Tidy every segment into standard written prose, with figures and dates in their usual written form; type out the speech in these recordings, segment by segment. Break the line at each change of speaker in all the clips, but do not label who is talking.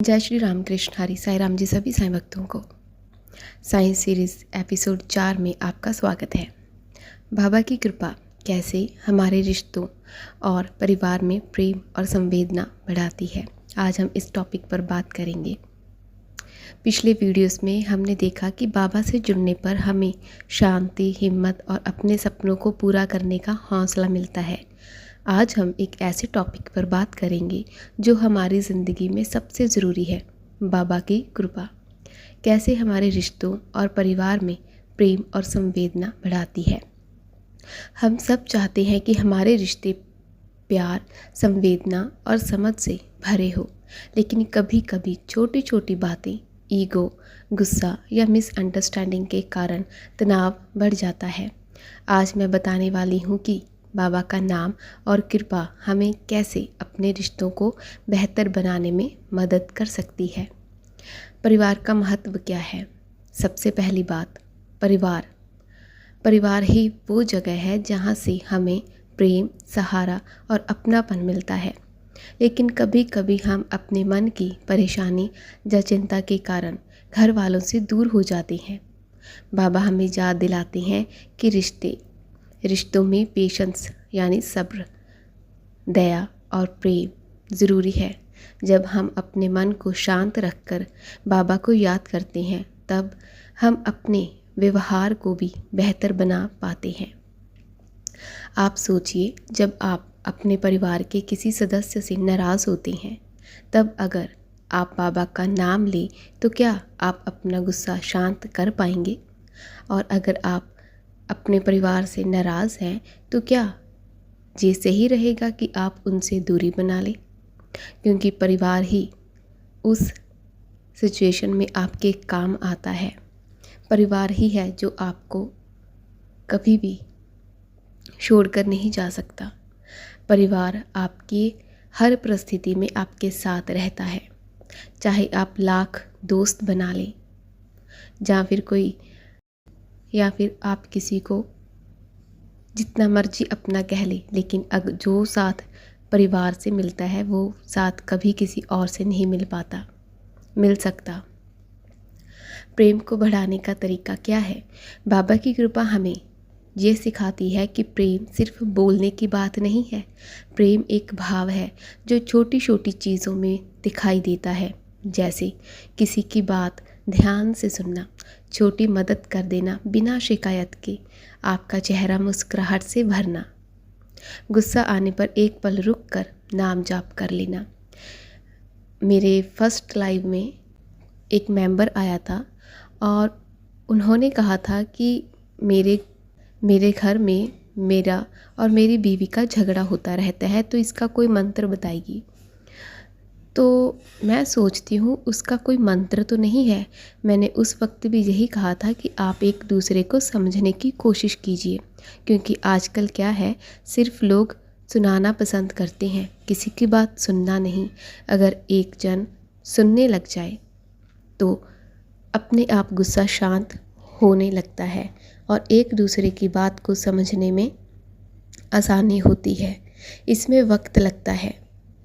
जय श्री राम कृष्ण हरि साई राम जी सभी साईं भक्तों को साइंस सीरीज़ एपिसोड 4 में आपका स्वागत है। बाबा की कृपा कैसे हमारे रिश्तों और परिवार में प्रेम और संवेदना बढ़ाती है, आज हम इस टॉपिक पर बात करेंगे। पिछले वीडियोस में हमने देखा कि बाबा से जुड़ने पर हमें शांति, हिम्मत और अपने सपनों को पूरा करने का हौसला मिलता है। आज हम एक ऐसे टॉपिक पर बात करेंगे जो हमारी ज़िंदगी में सबसे ज़रूरी है, बाबा की कृपा कैसे हमारे रिश्तों और परिवार में प्रेम और संवेदना बढ़ाती है। हम सब चाहते हैं कि हमारे रिश्ते प्यार, संवेदना और समझ से भरे हो, लेकिन कभी कभी छोटी छोटी बातें, ईगो, गुस्सा या मिसअंडरस्टैंडिंग के कारण तनाव बढ़ जाता है। आज मैं बताने वाली हूँ कि बाबा का नाम और कृपा हमें कैसे अपने रिश्तों को बेहतर बनाने में मदद कर सकती है। परिवार का महत्व क्या है? सबसे पहली बात, परिवार ही वो जगह है जहाँ से हमें प्रेम, सहारा और अपनापन मिलता है। लेकिन कभी कभी हम अपने मन की परेशानी या चिंता के कारण घर वालों से दूर हो जाते हैं। बाबा हमें याद दिलाते हैं कि रिश्तों में पेशेंस यानी सब्र, दया और प्रेम ज़रूरी है। जब हम अपने मन को शांत रखकर बाबा को याद करते हैं, तब हम अपने व्यवहार को भी बेहतर बना पाते हैं। आप सोचिए, जब आप अपने परिवार के किसी सदस्य से नाराज़ होते हैं, तब अगर आप बाबा का नाम लें तो क्या आप अपना गुस्सा शांत कर पाएंगे? और अगर आप अपने परिवार से नाराज़ हैं तो क्या ये सही रहेगा कि आप उनसे दूरी बना लें? क्योंकि परिवार ही उस सिचुएशन में आपके काम आता है। परिवार ही है जो आपको कभी भी छोड़कर नहीं जा सकता। परिवार आपकी हर परिस्थिति में आपके साथ रहता है, चाहे आप लाख दोस्त बना लें या फिर आप किसी को जितना मर्जी अपना कह ले, लेकिन जो साथ परिवार से मिलता है वो साथ कभी किसी और से नहीं मिल सकता। प्रेम को बढ़ाने का तरीका क्या है? बाबा की कृपा हमें ये सिखाती है कि प्रेम सिर्फ बोलने की बात नहीं है। प्रेम एक भाव है जो छोटी छोटी चीज़ों में दिखाई देता है, जैसे किसी की बात ध्यान से सुनना, छोटी मदद कर देना बिना शिकायत के, आपका चेहरा मुस्कुराहट से भरना, गुस्सा आने पर एक पल रुक कर नाम जाप कर लेना। मेरे फर्स्ट लाइव में एक मेंबर आया था और उन्होंने कहा था कि मेरे घर में मेरा और मेरी बीवी का झगड़ा होता रहता है, तो इसका कोई मंत्र बताएगी। तो मैं सोचती हूँ उसका कोई मंत्र तो नहीं है। मैंने उस वक्त भी यही कहा था कि आप एक दूसरे को समझने की कोशिश कीजिए, क्योंकि आजकल क्या है, सिर्फ लोग सुनाना पसंद करते हैं, किसी की बात सुनना नहीं। अगर एक जन सुनने लग जाए तो अपने आप गुस्सा शांत होने लगता है और एक दूसरे की बात को समझने में आसानी होती है। इसमें वक्त लगता है,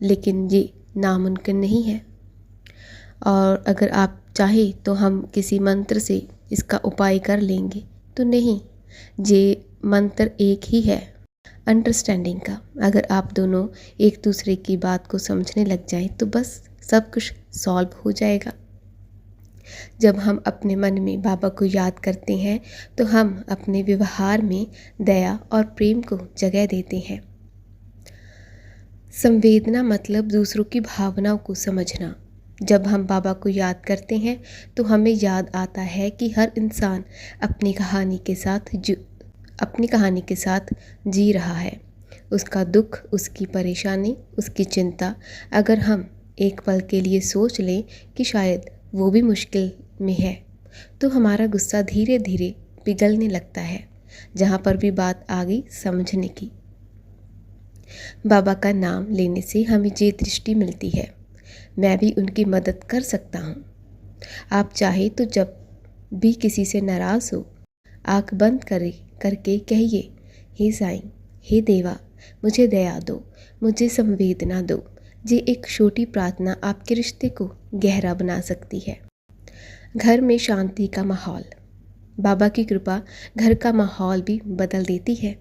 लेकिन ये नामुमकिन नहीं है। और अगर आप चाहें तो हम किसी मंत्र से इसका उपाय कर लेंगे, तो नहीं, ये मंत्र एक ही है, अंडरस्टैंडिंग का। अगर आप दोनों एक दूसरे की बात को समझने लग जाएं तो बस सब कुछ सॉल्व हो जाएगा। जब हम अपने मन में बाबा को याद करते हैं तो हम अपने व्यवहार में दया और प्रेम को जगह देते हैं। संवेदना मतलब दूसरों की भावनाओं को समझना। जब हम बाबा को याद करते हैं तो हमें याद आता है कि हर इंसान अपनी कहानी के साथ जी रहा है। उसका दुख, उसकी परेशानी, उसकी चिंता। अगर हम एक पल के लिए सोच लें कि शायद वो भी मुश्किल में है, तो हमारा गुस्सा धीरे धीरे पिघलने लगता है। जहाँ पर भी बात आ गई समझने की, बाबा का नाम लेने से हमें ये दृष्टि मिलती है, मैं भी उनकी मदद कर सकता हूँ। आप चाहे तो जब भी किसी से नाराज़ हो, आँख बंद करके कहिए, हे साईं, हे देवा, मुझे दया दो, मुझे संवेदना दो, जे एक छोटी प्रार्थना आपके रिश्ते को गहरा बना सकती है। घर में शांति का माहौल। बाबा की कृपा घर का माहौल भी बदल देती है।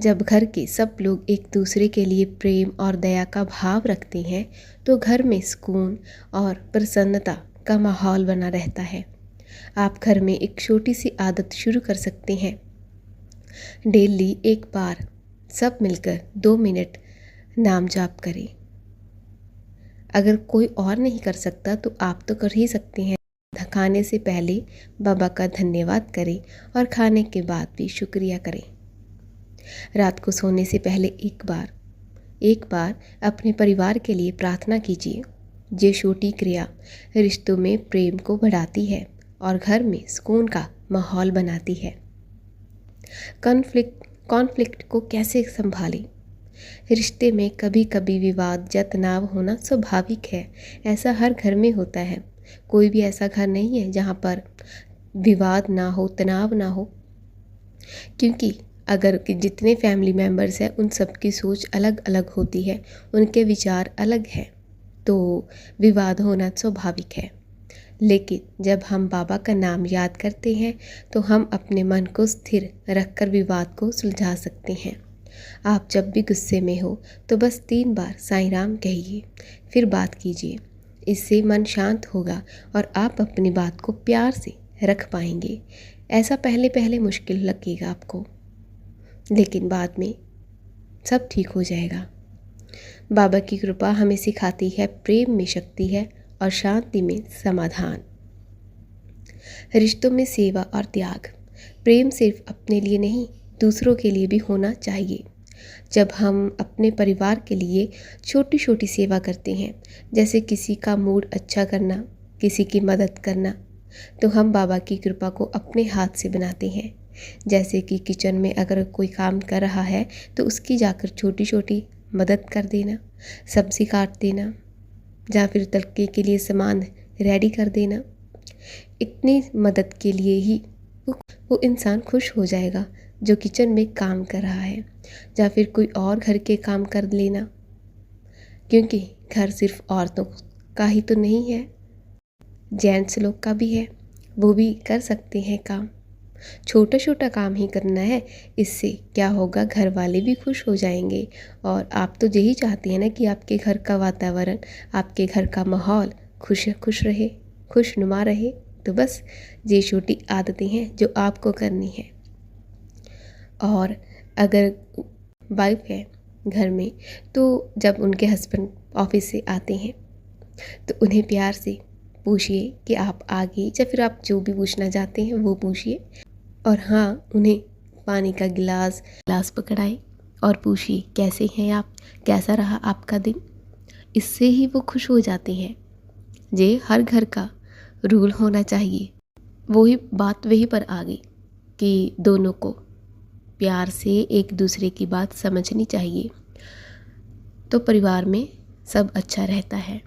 जब घर के सब लोग एक दूसरे के लिए प्रेम और दया का भाव रखते हैं तो घर में सुकून और प्रसन्नता का माहौल बना रहता है। आप घर में एक छोटी सी आदत शुरू कर सकते हैं। डेली एक बार सब मिलकर 2 मिनट नाम जाप करें। अगर कोई और नहीं कर सकता तो आप तो कर ही सकते हैं। खाने से पहले बाबा का धन्यवाद करें और खाने के बाद भी शुक्रिया करें। रात को सोने से पहले एक बार अपने परिवार के लिए प्रार्थना कीजिए। ये छोटी क्रिया रिश्तों में प्रेम को बढ़ाती है और घर में सुकून का माहौल बनाती है। कॉन्फ्लिक्ट को कैसे संभालें? रिश्ते में कभी कभी विवाद या तनाव होना स्वाभाविक है। ऐसा हर घर में होता है। कोई भी ऐसा घर नहीं है जहाँ पर विवाद ना हो, तनाव ना हो, क्योंकि अगर जितने फैमिली मेम्बर्स हैं उन सब की सोच अलग अलग होती है, उनके विचार अलग हैं, तो विवाद होना स्वाभाविक है। लेकिन जब हम बाबा का नाम याद करते हैं तो हम अपने मन को स्थिर रखकर विवाद को सुलझा सकते हैं। आप जब भी गुस्से में हो तो बस 3 बार साईं राम कहिए, फिर बात कीजिए। इससे मन शांत होगा और आप अपनी बात को प्यार से रख पाएंगे। ऐसा पहले पहले मुश्किल लगेगा आपको, लेकिन बाद में सब ठीक हो जाएगा। बाबा की कृपा हमें सिखाती है प्रेम में शक्ति है और शांति में समाधान। रिश्तों में सेवा और त्याग। प्रेम सिर्फ अपने लिए नहीं, दूसरों के लिए भी होना चाहिए। जब हम अपने परिवार के लिए छोटी छोटी सेवा करते हैं, जैसे किसी का मूड अच्छा करना, किसी की मदद करना, तो हम बाबा की कृपा को अपने हाथ से बनाते हैं। जैसे कि किचन में अगर कोई काम कर रहा है तो उसकी जाकर छोटी छोटी मदद कर देना, सब्ज़ी काट देना या फिर तड़के के लिए सामान रेडी कर देना। इतनी मदद के लिए ही वो इंसान खुश हो जाएगा जो किचन में काम कर रहा है। या फिर कोई और घर के काम कर लेना, क्योंकि घर सिर्फ औरतों का ही तो नहीं है, जेंट्स लोग का भी है, वो भी कर सकते हैं काम। छोटा छोटा काम ही करना है। इससे क्या होगा, घर वाले भी खुश हो जाएंगे। और आप तो यही चाहते हैं ना कि आपके घर का वातावरण, आपके घर का माहौल खुश रहे, खुशनुमा रहे। तो बस ये छोटी आदतें हैं जो आपको करनी है। और अगर वाइफ है घर में, तो जब उनके हस्बैंड ऑफिस से आते हैं तो उन्हें प्यार से पूछिए कि आप आगे, या फिर आप जो भी पूछना चाहते हैं वो पूछिए। और हाँ, उन्हें पानी का गिलास पकड़ाएं और पूछिए कैसे हैं आप, कैसा रहा आपका दिन। इससे ही वो खुश हो जाते हैं। ये हर घर का रूल होना चाहिए। वही पर आ गई कि दोनों को प्यार से एक दूसरे की बात समझनी चाहिए, तो परिवार में सब अच्छा रहता है।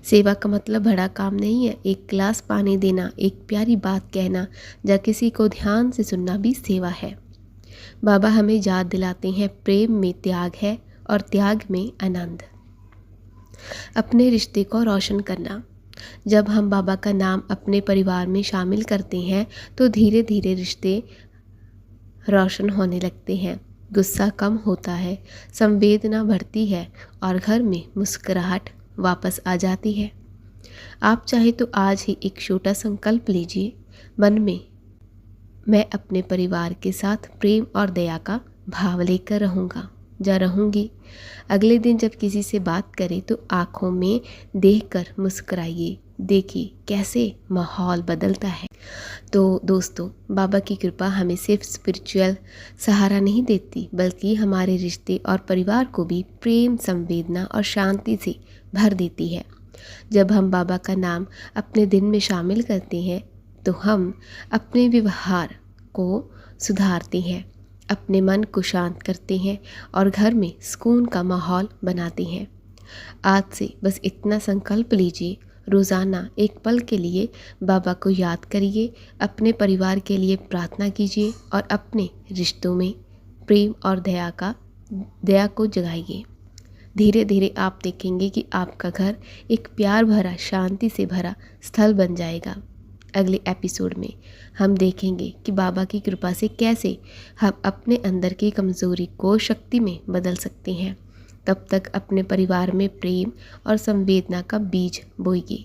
सेवा का मतलब बड़ा काम नहीं है। एक गिलास पानी देना, एक प्यारी बात कहना या किसी को ध्यान से सुनना भी सेवा है। बाबा हमें याद दिलाते हैं प्रेम में त्याग है और त्याग में आनंद। अपने रिश्ते को रोशन करना। जब हम बाबा का नाम अपने परिवार में शामिल करते हैं तो धीरे धीरे रिश्ते रोशन होने लगते हैं। गुस्सा कम होता है, संवेदना बढ़ती है और घर में मुस्कुराहट वापस आ जाती है। आप चाहे तो आज ही एक छोटा संकल्प लीजिए, मन में मैं अपने परिवार के साथ प्रेम और दया का भाव लेकर रहूँगी। अगले दिन जब किसी से बात करें तो आँखों में देखकर मुस्कुराइए। देखिए कैसे माहौल बदलता है। तो दोस्तों, बाबा की कृपा हमें सिर्फ स्पिरिचुअल सहारा नहीं देती, बल्कि हमारे रिश्ते और परिवार को भी प्रेम, संवेदना और शांति से भर देती है। जब हम बाबा का नाम अपने दिन में शामिल करते हैं तो हम अपने व्यवहार को सुधारते हैं, अपने मन को शांत करते हैं और घर में सुकून का माहौल बनाते हैं। आज से बस इतना संकल्प लीजिए, रोज़ाना एक पल के लिए बाबा को याद करिए, अपने परिवार के लिए प्रार्थना कीजिए और अपने रिश्तों में प्रेम और दया को जगाइए। धीरे धीरे आप देखेंगे कि आपका घर एक प्यार भरा, शांति से भरा स्थल बन जाएगा। अगले एपिसोड में हम देखेंगे कि बाबा की कृपा से कैसे हम अपने अंदर की कमज़ोरी को शक्ति में बदल सकते हैं। तब तक अपने परिवार में प्रेम और संवेदना का बीज बोइए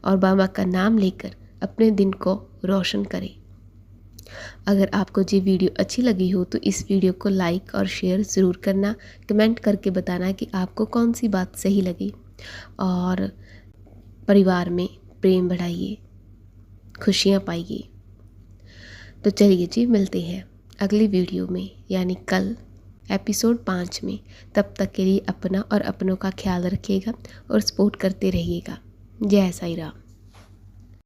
और बाबा का नाम लेकर अपने दिन को रोशन करें। अगर आपको ये वीडियो अच्छी लगी हो तो इस वीडियो को लाइक और शेयर ज़रूर करना। कमेंट करके बताना कि आपको कौन सी बात सही लगी। और परिवार में प्रेम बढ़ाइए, खुशियाँ पाइए। तो चलिए जी, मिलते हैं अगली वीडियो में, यानी कल एपिसोड 5 में। तब तक के लिए अपना और अपनों का ख्याल रखिएगा और सपोर्ट करते रहिएगा। जय साईं राम।